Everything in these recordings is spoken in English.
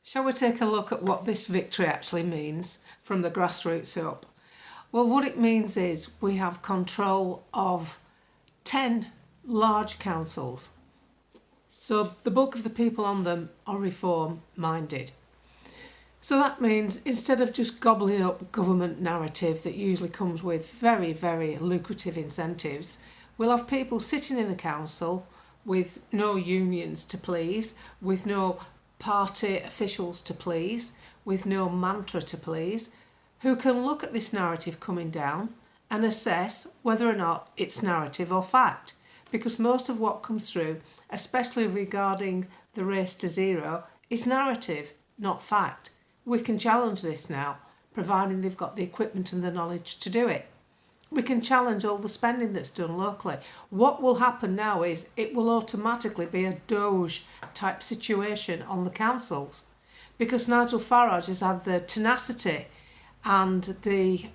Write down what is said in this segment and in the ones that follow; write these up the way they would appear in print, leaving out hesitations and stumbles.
Shall we take a look at what this victory actually means from the grassroots up? Well, what it means is we have control of 10 large councils. So the bulk of the people on them are reform minded. So that means instead of just gobbling up government narrative that usually comes with very, very lucrative incentives, we'll have people sitting in the council with no unions to please, with no party officials to please, with no mantra to please, who can look at this narrative coming down and assess whether or not it's narrative or fact. Because most of what comes through, especially regarding the race to zero, is narrative, not fact. We can challenge this now, providing they've got the equipment and the knowledge to do it. We can challenge all the spending that's done locally. What will happen now is it will automatically be a Doge type situation on the councils, because Nigel Farage has had the tenacity and the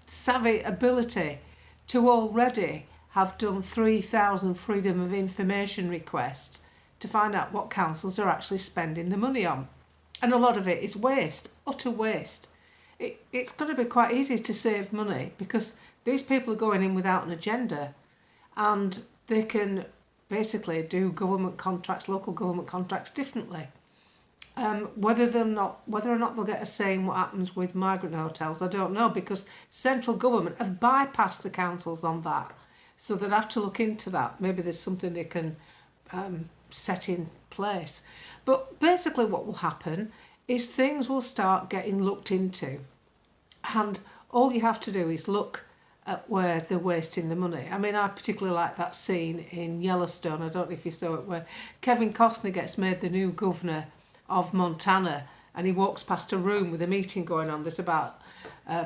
savvy ability to already have done 3,000 freedom of information requests to find out what councils are actually spending the money on. And a lot of it is waste, utter waste. It's going to be quite easy to save money because these people are going in without an agenda, and they can basically do government contracts, local government contracts differently. Whether or not they'll get a say in what happens with migrant hotels, I don't know, because central government have bypassed the councils on that. So they'll have to look into that. Maybe there's something they can set in place. But basically what will happen is things will start getting looked into. And all you have to do is look at where they're wasting the money. I mean, I particularly like that scene in Yellowstone, I don't know if you saw it, where Kevin Costner gets made the new governor of Montana, and he walks past a room with a meeting going on. There's about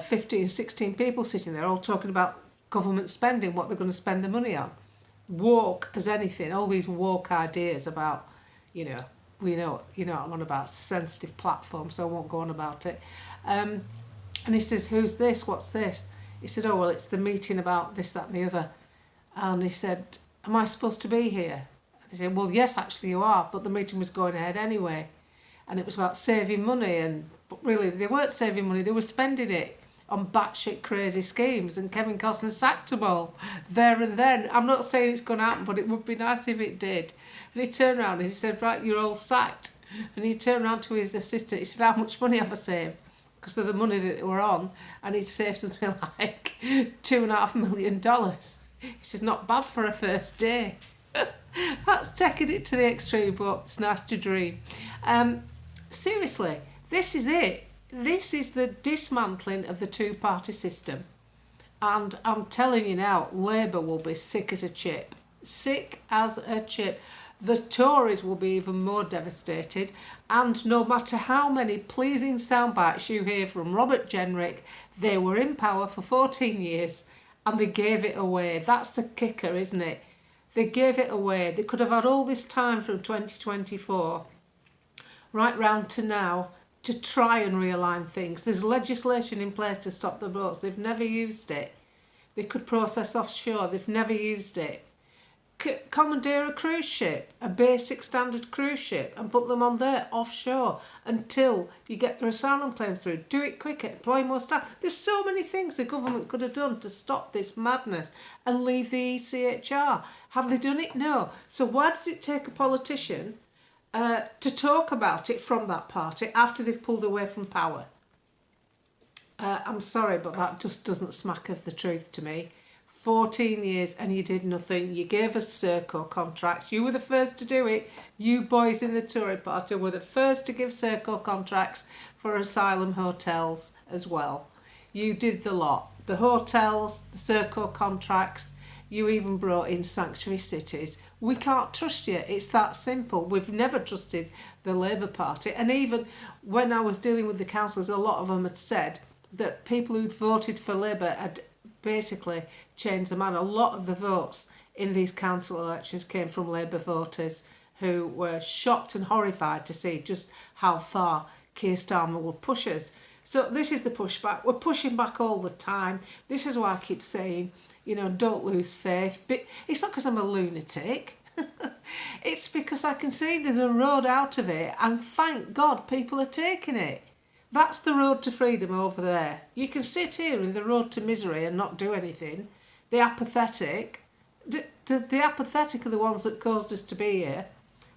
15, 16 people sitting there all talking about government spending, what they're going to spend the money on. Woke as anything, all these woke ideas about, we know what I'm on about, sensitive platform, so I won't go on about it. And he says, who's this? What's this? He said, oh, well, it's the meeting about this, that and the other. And he said, am I supposed to be here? And they said, well, yes, actually you are, but the meeting was going ahead anyway. And it was about saving money, but really they weren't saving money, they were spending it on batshit crazy schemes, and Kevin Costner sacked them all there and then. I'm not saying it's going to happen, but it would be nice if it did. And he turned around and he said, right, you're all sacked. And he turned around to his assistant, he said, how much money have I saved? Because of the money that they were on, and he'd saved something like $2.5 million. He said, not bad for a first day. That's taking it to the extreme, but it's nice to dream. Seriously, this is it. This is the dismantling of the two-party system. And I'm telling you now, Labour will be sick as a chip. Sick as a chip. The Tories will be even more devastated. And no matter how many pleasing sound bites you hear from Robert Jenrick, they were in power for 14 years and they gave it away. That's the kicker, isn't it? They gave it away. They could have had all this time from 2024 right round to now to try and realign things. There's legislation in place to stop the votes. They've never used it. They could process offshore. They've never used it. Commandeer a cruise ship, a basic standard cruise ship, and put them on there offshore until you get their asylum claim through. Do it quicker, employ more staff. There's so many things the government could have done to stop this madness and leave the ECHR. Have they done it? No. So why does it take a politician to talk about it from that party after they've pulled away from power? I'm sorry, but that just doesn't smack of the truth to me. 14 years and you did nothing. You gave us Serco contracts. You were the first to do it. You boys in the Tory party were the first to give Serco contracts for asylum hotels as well. You did the lot. The hotels, the Serco contracts, you even brought in sanctuary cities. We can't trust you. It's that simple. We've never trusted the Labour Party. And even when I was dealing with the councillors, a lot of them had said that people who'd voted for Labour had basically changed the man. A lot of the votes in these council elections came from Labour voters who were shocked and horrified to see just how far Keir Starmer would push us. So this is the pushback. We're pushing back all the time. This is why I keep saying, don't lose faith. But it's not because I'm a lunatic. It's because I can see there's a road out of it, and thank God people are taking it. That's the road to freedom over there. You can sit here in the road to misery and not do anything. The apathetic, the apathetic are the ones that caused us to be here,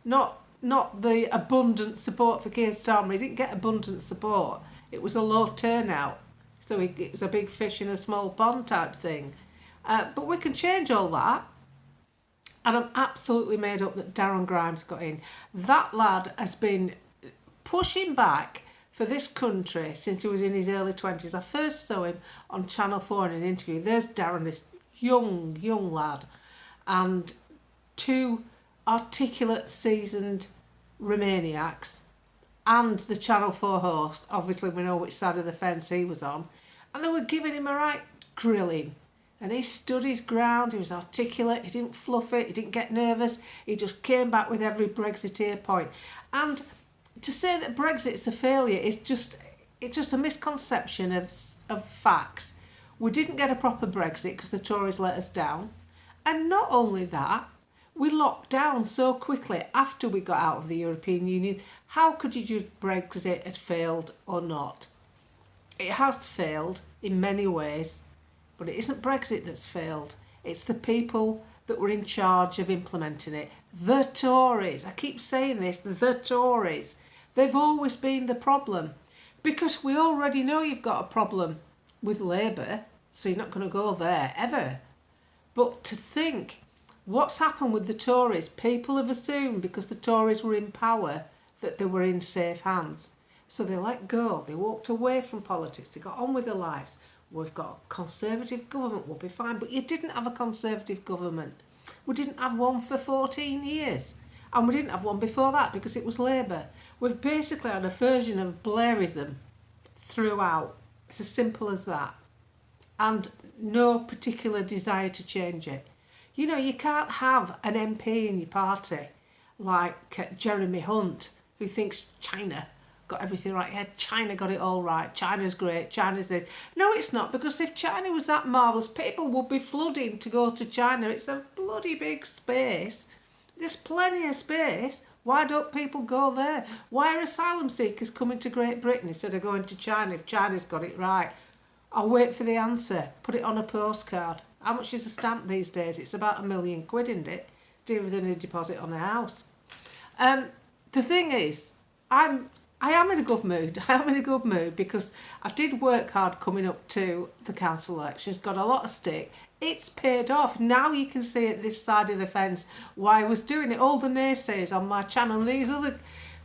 not the abundant support for Keir Starmer. He didn't get abundant support. It was a low turnout. So it was a big fish in a small pond type thing. But we can change all that. And I'm absolutely made up that Darren Grimes got in. That lad has been pushing back for this country since he was in his early 20s. I first saw him on Channel 4 in an interview. There's Darren, this young lad, and two articulate, seasoned Romaniacs, and the Channel 4 host. Obviously, we know which side of the fence he was on. And they were giving him a right grilling. And he stood his ground, he was articulate, he didn't fluff it, he didn't get nervous, he just came back with every Brexiteer point. And to say that Brexit's a failure is just a misconception of facts. We didn't get a proper Brexit because the Tories let us down. And not only that, we locked down so quickly after we got out of the European Union. How could you judge Brexit had failed or not? It has failed in many ways. But it isn't Brexit that's failed. It's the people that were in charge of implementing it. The Tories. I keep saying this, the Tories. They've always been the problem. Because we already know you've got a problem with Labour, so you're not going to go there, ever. But to think, what's happened with the Tories? People have assumed because the Tories were in power that they were in safe hands. So they let go. They walked away from politics. They got on with their lives. We've got a Conservative government, we'll be fine. But you didn't have a Conservative government. We didn't have one for 14 years. And we didn't have one before that because it was Labour. We've basically had a version of Blairism throughout. It's as simple as that. And no particular desire to change it. You know, you can't have an MP in your party like Jeremy Hunt, who thinks China got everything right. Yeah, China got it all right. China's great. China's this. No, it's not, because if China was that marvellous, people would be flooding to go to China. It's a bloody big space. There's plenty of space. Why don't people go there? Why are asylum seekers coming to Great Britain instead of going to China if China's got it right? I'll wait for the answer. Put it on a postcard. How much is a stamp these days? It's about £1 million, isn't it? Dealing with a deposit on a house. The thing is, I am in a good mood. I am in a good mood because I did work hard coming up to the council elections, got a lot of stick. It's paid off. Now you can see at this side of the fence why I was doing it. All the naysayers on my channel and these other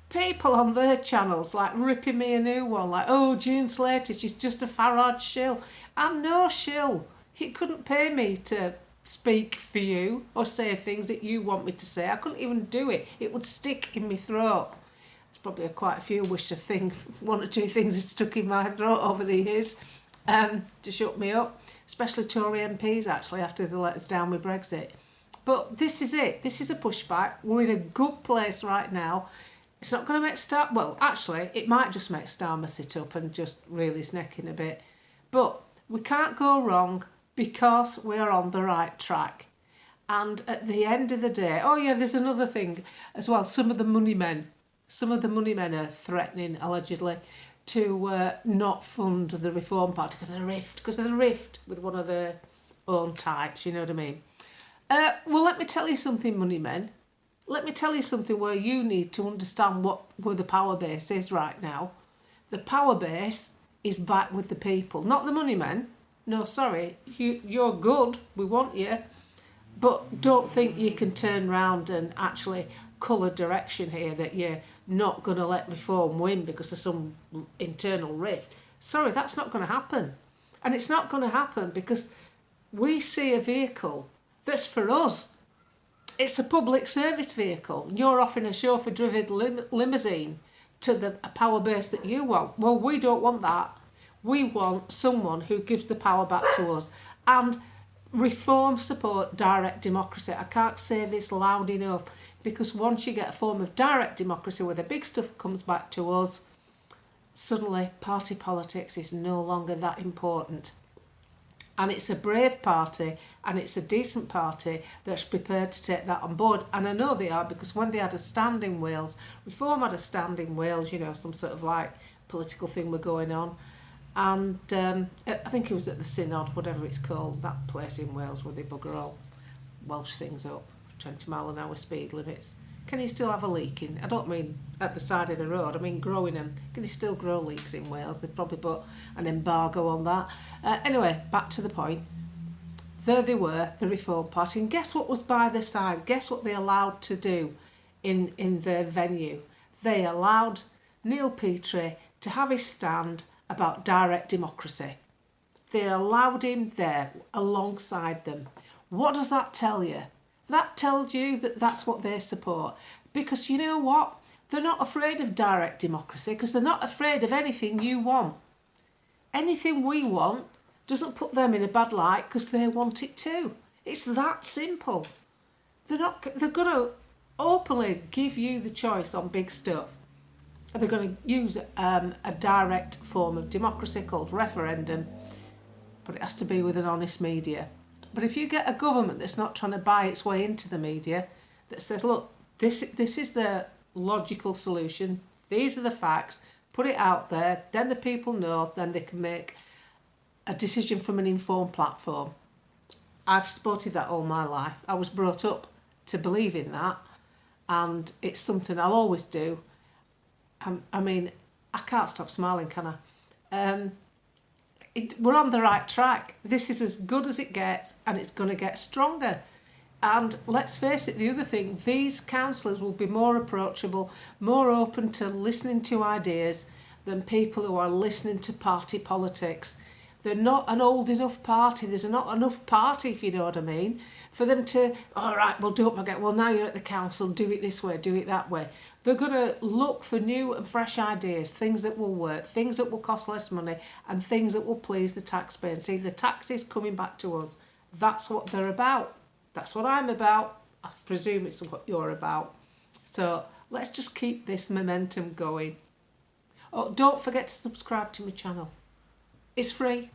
people on their channels like ripping me a new one, like, oh, June Slater, she's just a Farage shill. I'm no shill. He couldn't pay me to speak for you or say things that you want me to say. I couldn't even do it. It would stick in my throat. It's probably quite a few wish to think one or two things that stuck in my throat over the years to shut me up, especially Tory MPs actually after they let us down with Brexit. But this is it. This is a pushback. We're in a good place right now. It's not going to make Starmer... Well, actually, it might just make Starmer sit up and just reel his neck in a bit. But we can't go wrong because we're on the right track. And at the end of the day... Oh, yeah, there's another thing as well. Some of the money men are threatening, allegedly, to not fund the Reform Party because of the rift with one of their own types, you know what I mean? Well, let me tell you something, money men. Let me tell you something where you need to understand where the power base is right now. The power base is back with the people, not the money men. No, sorry, you're good, we want you. But don't think you can turn round and actually colour direction here that you're not going to let Reform win because of some internal rift. Sorry, that's not going to happen. And it's not going to happen because we see a vehicle that's for us. It's a public service vehicle. You're offering a chauffeur-driven limousine to the power base that you want. Well, we don't want that. We want someone who gives the power back to us. And Reform support direct democracy. I can't say this loud enough because once you get a form of direct democracy where the big stuff comes back to us, suddenly party politics is no longer that important. And it's a brave party and it's a decent party that's prepared to take that on board. And I know they are, because when they had a stand in Wales, Reform had a stand in Wales, you know, some sort of like political thing were going on. And I think it was at the Synod, whatever it's called, that place in Wales where they bugger all Welsh things up, 20 mile an hour speed limits. Can you still have a leak in? I don't mean at the side of the road, I mean growing them. Can you still grow leaks in Wales? They've probably put an embargo on that. Anyway, back to the point. There they were, the Reform Party, and guess what was by their side? Guess what they allowed to do in their venue? They allowed Neil Petrie to have his stand about direct democracy. They allowed him there alongside them. What does that tell you? That tells you that that's what they support. Because you know what? They're not afraid of direct democracy, because they're not afraid of anything you want. Anything we want doesn't put them in a bad light because they want it too. It's that simple. They're going to openly give you the choice on big stuff. They're going to use a direct form of democracy called referendum, but it has to be with an honest media. But if you get a government that's not trying to buy its way into the media, that says, look, this is the logical solution, these are the facts, put it out there, then the people know, then they can make a decision from an informed platform. I've supported that all my life. I was brought up to believe in that, and it's something I'll always do. I mean, I can't stop smiling, can I? We're on the right track. This is as good as it gets, and it's going to get stronger. And let's face it, the other thing, these councillors will be more approachable, more open to listening to ideas than people who are listening to party politics. They're not an old enough party. There's not enough party, if you know what I mean, for them to, all right, well, don't forget, well, now you're at the council, do it this way, do it that way. They're going to look for new and fresh ideas, things that will work, things that will cost less money, and things that will please the taxpayer. See, the tax is coming back to us. That's what they're about. That's what I'm about. I presume it's what you're about. So let's just keep this momentum going. Oh, don't forget to subscribe to my channel. It's free.